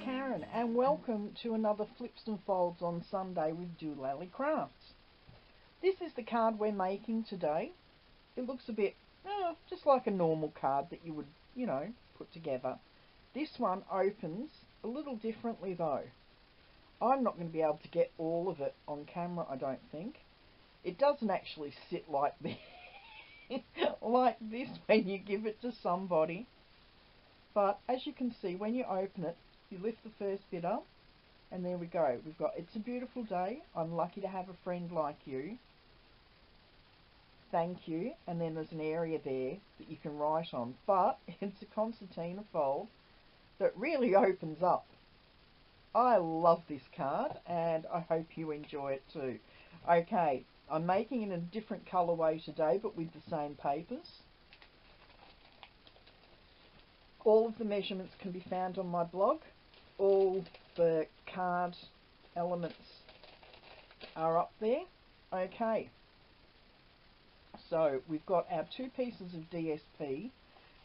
Karen and welcome to another Flips and Folds on Sunday with dolallycrafts. This is the card we're making today. It looks a bit just like a normal card that you would, put together. This one opens a little differently though. I'm not going to be able to get all of it on camera, I don't think. It doesn't actually sit like this, like this when you give it to somebody. But as you can see, when you open it, you lift the first bit up, and there we go. We've got "It's a beautiful day. I'm lucky to have a friend like you. Thank you." And then there's an area there that you can write on. But it's a concertina fold that really opens up. I love this card, and I hope you enjoy it too. Okay, I'm making it in a different colourway today, but with the same papers. All of the measurements can be found on my blog. All the card elements are up there. Okay, so we've got our two pieces of DSP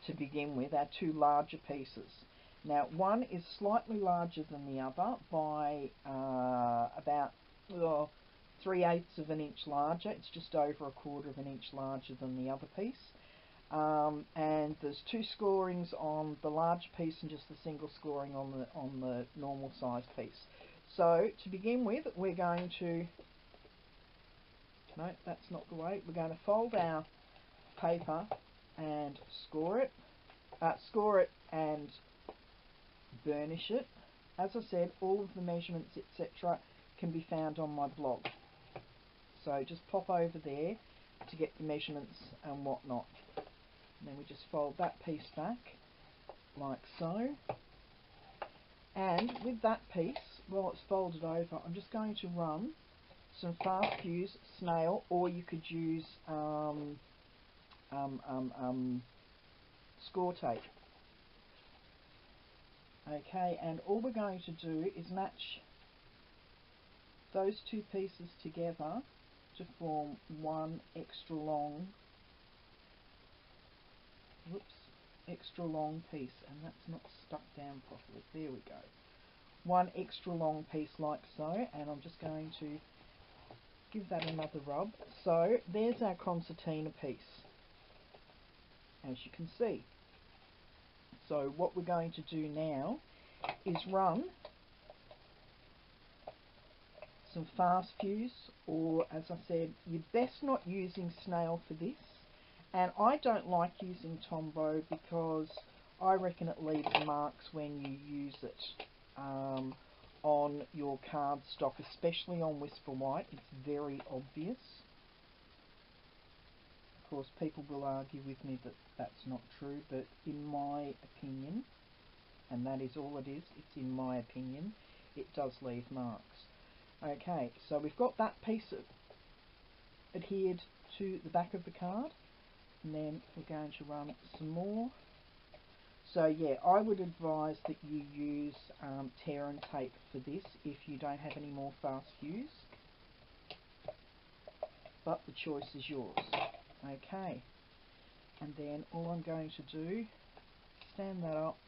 to begin with, our two larger pieces. Now, one is slightly larger than the other by about 3/8 of an inch larger. It's just over 1/4 of an inch larger than the other piece. And there's two scorings on the large piece and just the single scoring on the normal size piece. So to begin with, we're going to, no, that's not the way. We're going to fold our paper and score it and burnish it. As I said, all of the measurements, etc., can be found on my blog. So just pop over there to get the measurements and whatnot. And then we just fold that piece back like so. And with that piece, while it's folded over, I'm just going to run some fast fuse snail, or you could use score tape. Okay, and all we're going to do is match those two pieces together to form one extra long piece, and that's not stuck down properly. There we go. One extra long piece like so, and I'm just going to give that another rub. So there's our concertina piece, as you can see. So what we're going to do now is run some fast fuse, or as I said, you're best not using snail for this. And I don't like using Tombow because I reckon it leaves marks when you use it on your cardstock, especially on Whisper White. It's very obvious. Of course, people will argue with me that that's not true, but in my opinion, and that is all it is, it's in my opinion, it does leave marks. Okay, so we've got that piece adhered to the back of the card. And then we're going to run some more. So yeah, I would advise that you use tear and tape for this if you don't have any more fast fuse. But the choice is yours. Okay. And then all I'm going to do, stand that up.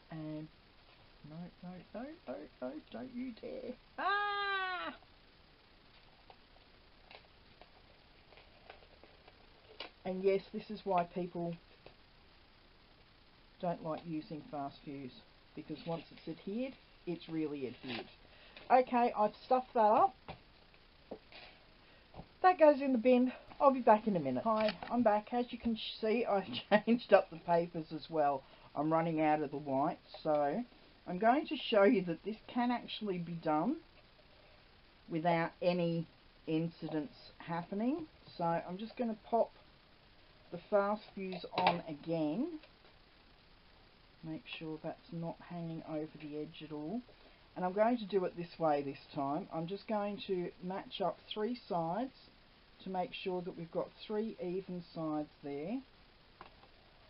And no, don't you dare. Ah! And yes, this is why people don't like using fast fuse, because once it's adhered, it's really adhered. Okay, I've stuffed that up. That goes in the bin. I'll be back in a minute. Hi, I'm back. As you can see, I've changed up the papers as well. I'm running out of the white, so I'm going to show you that this can actually be done without any incidents happening. So I'm just going to pop the fast fuse on again. Make sure that's not hanging over the edge at all. And I'm going to do it this way this time. I'm just going to match up 3 sides to make sure that we've got 3 even sides there.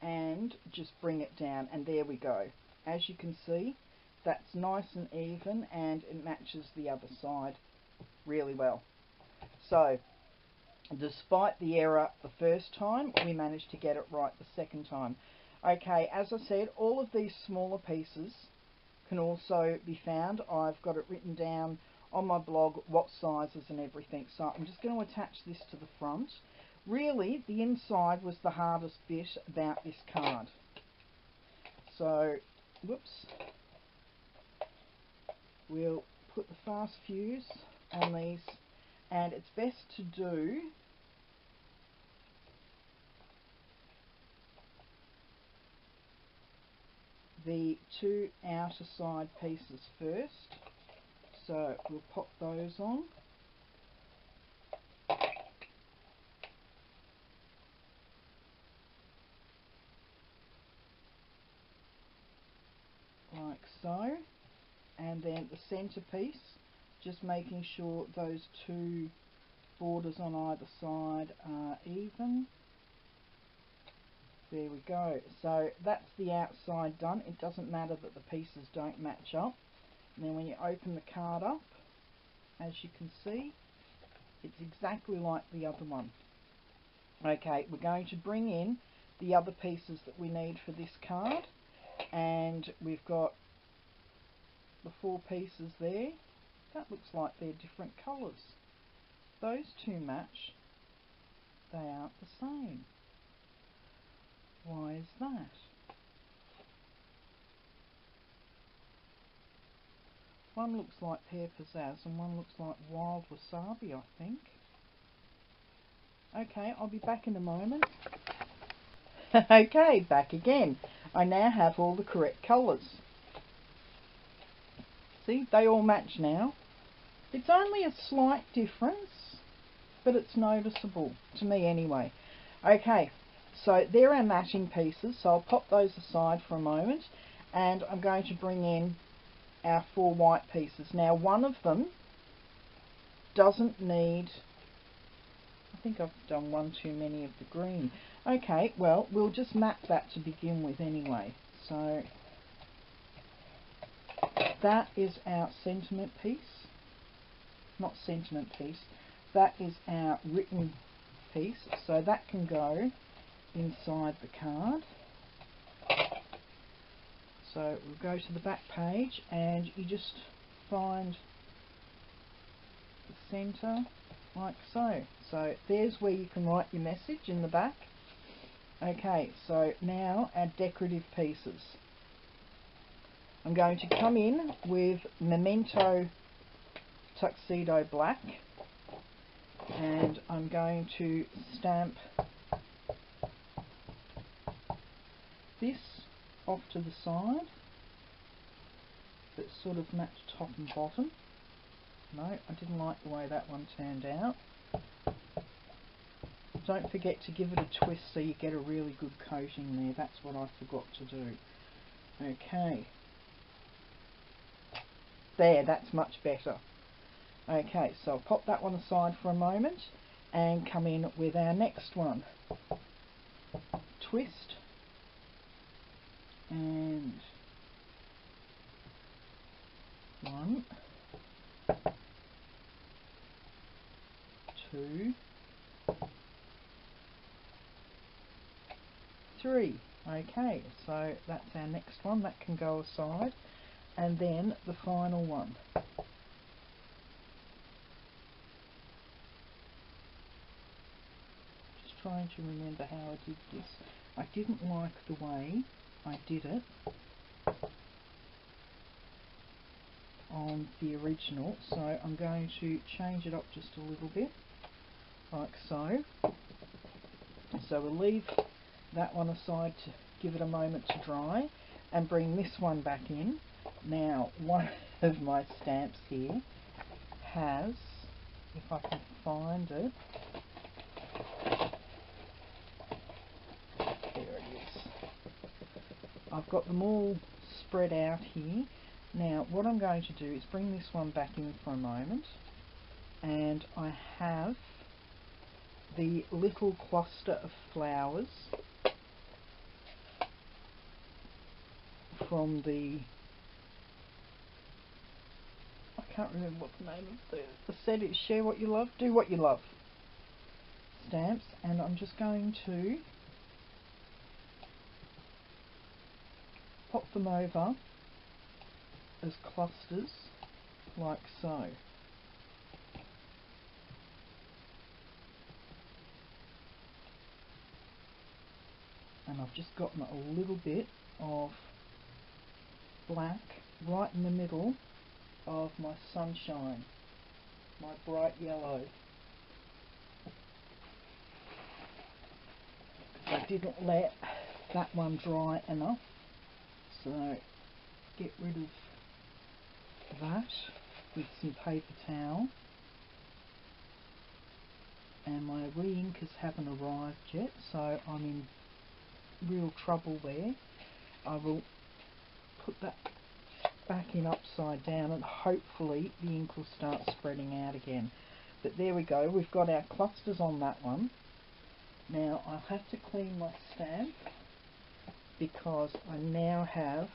And just bring it down, and there we go. As you can see, that's nice and even, and it matches the other side really well. So despite the error the first time, we managed to get it right the second time. Okay, as I said, all of these smaller pieces can also be found. I've got it written down on my blog what sizes and everything. So I'm just going to attach this to the front. Really, the inside was the hardest bit about this card. So, whoops, we'll put the fast fuse on these, and it's best to do the two outer side pieces first. So we'll pop those on. Like so. And then the centre piece, just making sure those two borders on either side are even. There we go. So that's the outside done. It doesn't matter that the pieces don't match up. And then when you open the card up, as you can see, it's exactly like the other one. Okay, we're going to bring in the other pieces that we need for this card, and we've got the 4 pieces there. That looks like they're different colours. Those two match. They aren't the same. Why is that? One looks like pear pizzazz and one looks like wild wasabi, I think. Okay, I'll be back in a moment. Okay, back again. I now have all the correct colours. See, they all match now. It's only a slight difference, but it's noticeable, to me anyway. Okay, so there are matching pieces, so I'll pop those aside for a moment, and I'm going to bring in our 4 white pieces. Now, one of them doesn't need, I think I've done one too many of the green. Okay, well, we'll just map that to begin with anyway. So that is our sentiment piece. Not sentiment piece. That is our written piece. So that can go inside the card. So we'll go to the back page and you just find the centre like so. So there's where you can write your message in the back. Okay, so now our decorative pieces. I'm going to come in with Memento Tuxedo Black, and I'm going to stamp this off to the side, that sort of match top and bottom. No, I didn't like the way that one turned out. Don't forget to give it a twist so you get a really good coating there. That's what I forgot to do. Okay. There, that's much better. Okay, so I'll pop that one aside for a moment and come in with our next one. Twist. And 1, 2, 3. Okay, so that's our next one. That can go aside. And then the final one. Just trying to remember how I did this. I didn't like the way I did it on the original, so I'm going to change it up just a little bit, like so. So we'll leave that one aside to give it a moment to dry and bring this one back in. Now, one of my stamps here has, if I can find it, there it is. I've got them all spread out here. Now, what I'm going to do is bring this one back in for a moment, and I have the little cluster of flowers from the, I can't remember what the name of the set is, Share What You Love, Do What You Love stamps, and I'm just going to pop them over as clusters like so. And I've just gotten a little bit of black right in the middle of my sunshine, my bright yellow. I didn't let that one dry enough, so get rid of that with some paper towel. And my re-inkers haven't arrived yet, so I'm in real trouble there. I will put that back in upside down and hopefully the ink will start spreading out again. But there we go, we've got our clusters on that one. Now I'll have to clean my stamp because I now have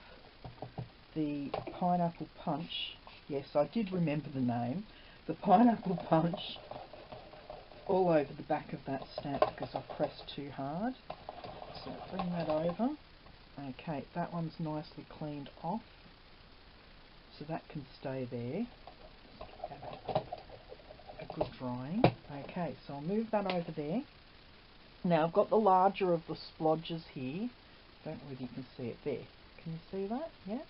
the Pineapple Punch. Yes, I did remember the name. The Pineapple Punch all over the back of that stamp because I pressed too hard. So bring that over. Okay, that one's nicely cleaned off, so that can stay there. A good drying. Okay, so I'll move that over there. Now I've got the larger of the splodges here. Don't know whether you can see it there. Can you see that? Yeah.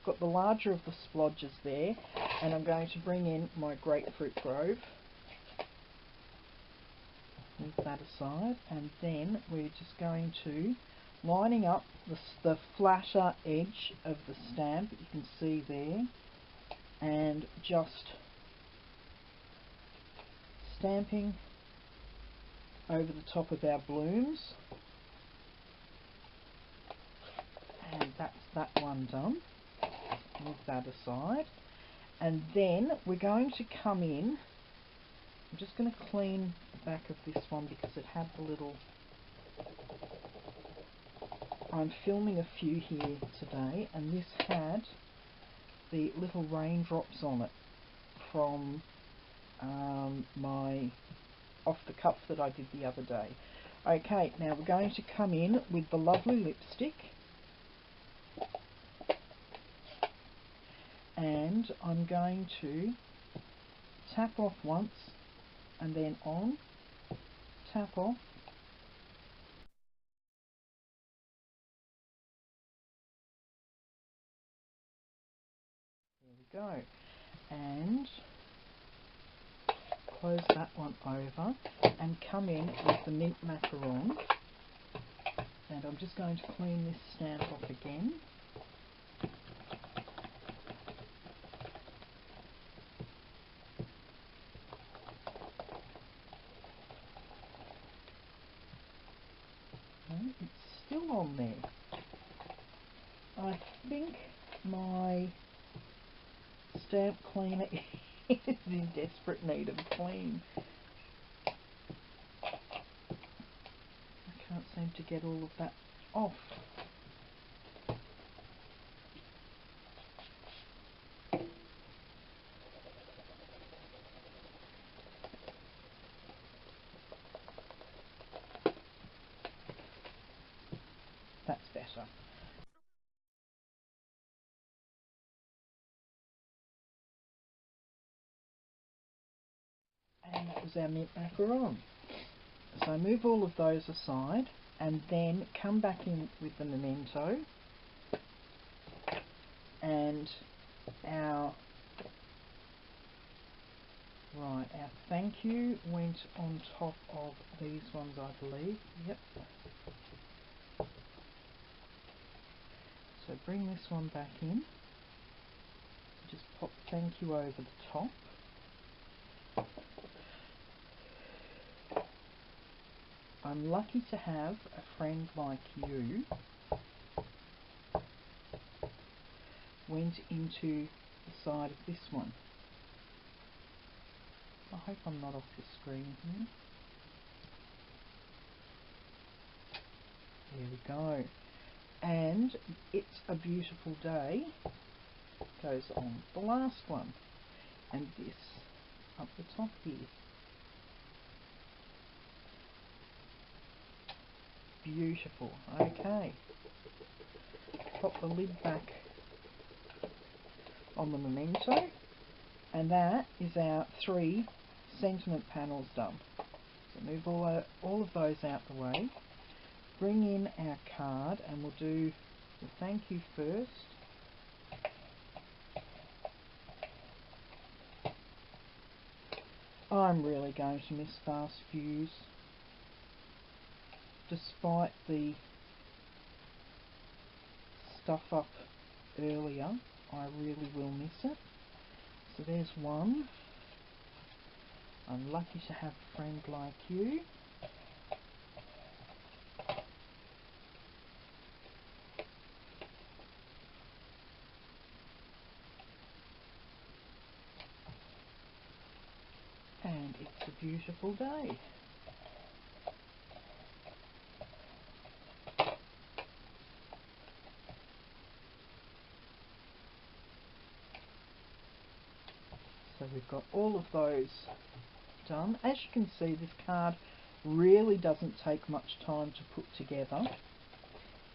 Got the larger of the splodges there, and I'm going to bring in my Grapefruit Grove. Move that aside, and then we're just going to lining up the flatter edge of the stamp, you can see there, and just stamping over the top of our blooms. And that's that one done. Move that aside, and then we're going to come in. I'm just going to clean the back of this one because it had the little, I'm filming a few here today, and this had the little raindrops on it from my off the cuff that I did the other day. Okay, now we're going to come in with the lovely lipstick, and I'm going to tap off once and then on, tap off, there we go, and close that one over and come in with the mint macaron. And I'm just going to clean this stamp off again. No, it's still on there. I think my stamp cleaner is in desperate need of a clean. I can't seem to get all of that off. That's better. And that was our mint macaron. So move all of those aside and then come back in with the memento, and our thank you went on top of these ones, I believe. Yep. So bring this one back in. Just pop thank you over the top. I'm lucky to have a friend like you. Went into the side of this one. I hope I'm not off the screen here. There we go. And It's a Beautiful Day goes on the last one. And this up the top here. Beautiful. Okay. Pop the lid back on the memento, and that is our 3 sentiment panels done. So move all of those out the way, bring in our card, and we'll do the thank you first. I'm really going to miss fast views. Despite the stuff up earlier, I really will miss it. So there's one. I'm lucky to have a friend like you. And it's a beautiful day. So we've got all of those done. As you can see, this card really doesn't take much time to put together.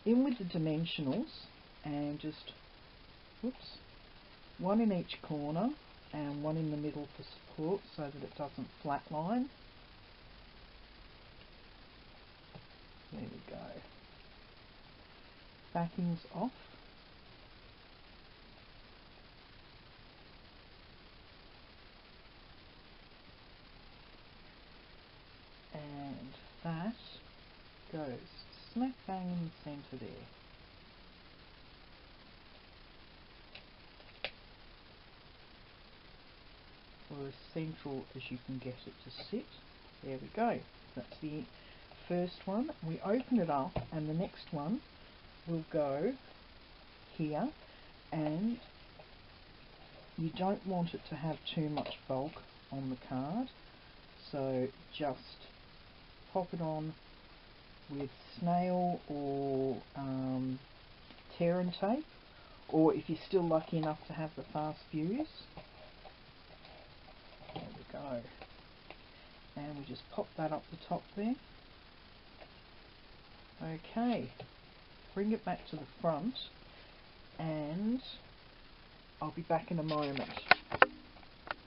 In with the dimensionals, and just, whoops, one in each corner and one in the middle for support so that it doesn't flatline. There we go. Backing's off. And that goes smack bang in the centre there. Or as central as you can get it to sit. There we go. That's the first one. We open it up, and the next one will go here, and you don't want it to have too much bulk on the card, so just pop it on with snail or tear and tape, or if you're still lucky enough to have the fast views. There we go. And we just pop that up the top there. Okay, bring it back to the front, and I'll be back in a moment.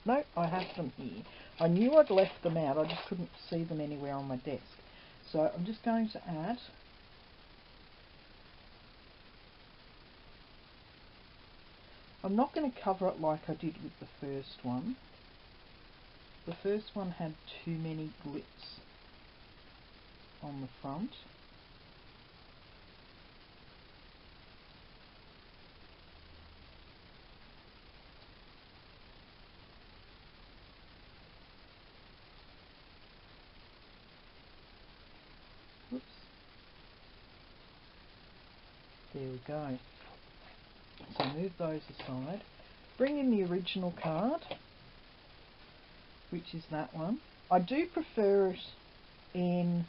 No, I have them here. I knew I'd left them out, I just couldn't see them anywhere on my desk. So I'm just going to add I'm not going to cover it like I did with the first one. The first one had too many glitz on the front. Oops. There we go. So move those aside. Bring in the original card, which is that one. I do prefer it in,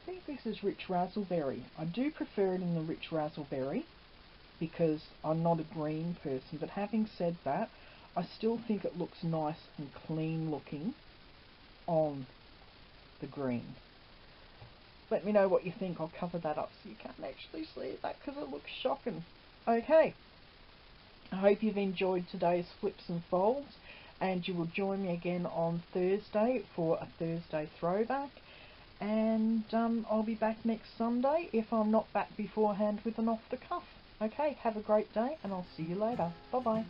I think this is Rich Razzleberry. I do prefer it in the Rich Razzleberry because I'm not a green person, but having said that, I still think it looks nice and clean looking on the green. Let me know what you think. I'll cover that up so you can't actually see that because it looks shocking. Okay, I hope you've enjoyed today's flips and folds, and you will join me again on Thursday for a Thursday throwback, and I'll be back next Sunday if I'm not back beforehand with an off the cuff. Okay, have a great day, and I'll see you later. Bye bye.